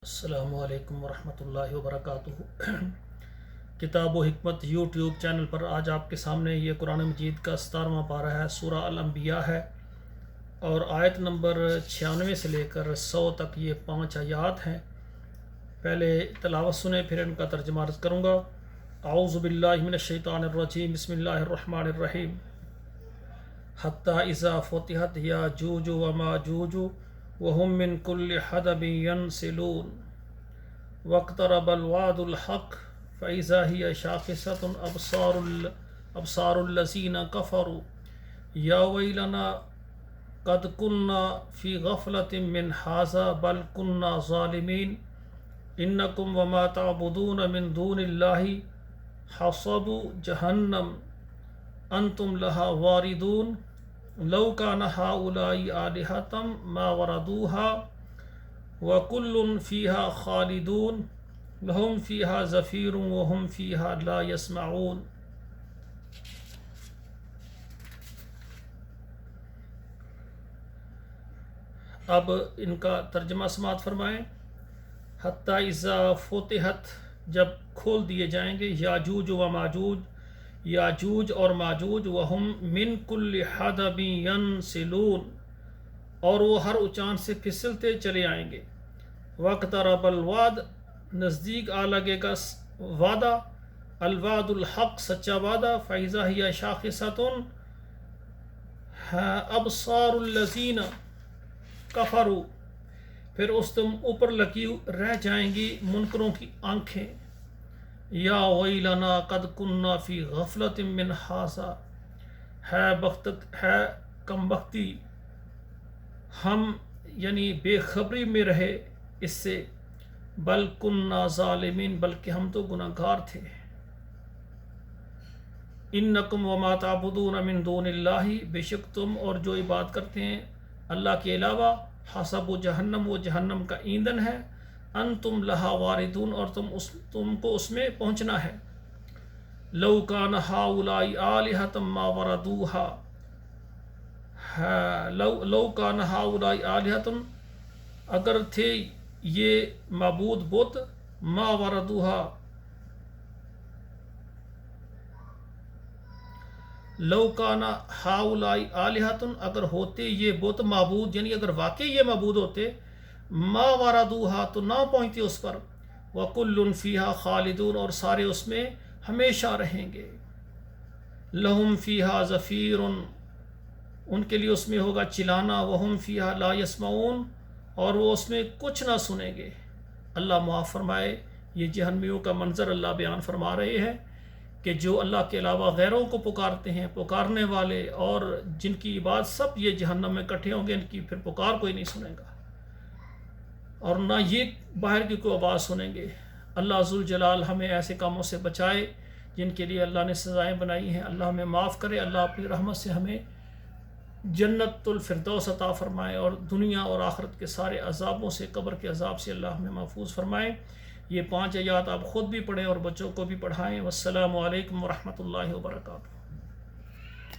السلام علیکم ورحمۃ اللہ وبرکاتہ۔ کتاب و حکمت یوٹیوب چینل پر آج آپ کے سامنے یہ قرآن مجید کا 17واں پارہ ہے، سورہ الانبیاء ہے، اور آیت نمبر 96 سے لے کر 100 تک یہ 5 آیات ہیں۔ پہلے تلاوت سنیں، پھر ان کا ترجمہ عرض کروں گا۔ اعوذ باللہ من الشیطان الرجیم، بسم اللہ الرحمن الرحیم۔ حتی اذا فتحت یاجوج وماجوج وهم من كل حدب ينسلون واقترب الوعد الحق فإذا هي شاخصة أبصار الذين كفروا يا ويلنا قد كنا في غفلة من هذا بل كنا ظالمين إنكم وما تعبدون من دون الله حصب جهنم أنتم لها واردون لو كان هؤلاء آلهة ما وردوها وكل فيها خالدون لهم فيها زفير وهم فيها لا يسمعون۔ اب ان کا ترجمہ سماعت فرمائیں۔ حتی اذا فتحت، جب کھول دیے جائیں گے، یاجوج و ماجوج، یاجوج اور ماجوج، وہم من کل حدب ینسلون، اور وہ ہر اچان سے پھسلتے چلے آئیں گے۔ واقترب الوعد، نزدیک آ لگے گا وعدہ، الوعد الحق، سچا وعدہ، فإذا هي شاخصة أبصار الذين كفروا، پھر اس تم اوپر لکی رہ جائیں گی منکروں کی آنکھیں۔ یا ویلنا قد کنا فی غفلت من ھذا، ہے کم بختی ہم، یعنی بے خبری میں رہے اس سے، بل کنا ظالمین، بلکہ ہم تو گناہ گار تھے۔ انکم وما تعبدون من دون اللہ، بے شک تم اور جو عبادت کرتے ہیں اللہ کے علاوہ، حسب جہنم، وہ جہنم کا ایندھن ہے، انتم لہا واردون، اور تم کو اس میں پہنچنا ہے۔ لو کان ہؤلاء آلہۃ ما وردوہا، لو کان ہؤلاء آلہۃ، اگر تھے یہ معبود بت، ما وردوہا، لو کان ہؤلاء آلہۃ، اگر ہوتے یہ بت معبود، یعنی اگر واقعی یہ معبود ہوتے، ما وردوہا، تو نہ پہنچتے اس پر، وَكُلٌّ فِيهَا خالدون، اور سارے اس میں ہمیشہ رہیں گے۔ لَهُمْ فِيهَا زَفِيرٌ، ان کے لیے اس میں ہوگا چلانا، وَهُمْ فِيهَا لَا يَسْمَعُونَ، اور وہ اس میں کچھ نہ سنیں گے۔ اللہ معاف فرمائے، یہ جہنمیوں کا منظر اللہ بیان فرما رہے ہیں کہ جو اللہ کے علاوہ غیروں کو پکارتے ہیں، پکارنے والے اور جن کی عبادت، سب یہ جہنم میں اکٹھے ہوں گے، ان کی پھر پکار کوئی نہیں سنے گا، اور نہ یہ باہر کی کوئی آواز سنیں گے۔ اللہ ذوالجلال ہمیں ایسے کاموں سے بچائے جن کے لیے اللہ نے سزائیں بنائی ہیں۔ اللہ ہمیں معاف کرے، اللہ اپنی رحمت سے ہمیں جنت الفردوس عطا فرمائے، اور دنیا اور آخرت کے سارے عذابوں سے، قبر کے عذاب سے اللہ ہمیں محفوظ فرمائے۔ یہ 5 آیات آپ خود بھی پڑھیں اور بچوں کو بھی پڑھائیں۔ والسلام علیکم ورحمۃ اللہ وبرکاتہ۔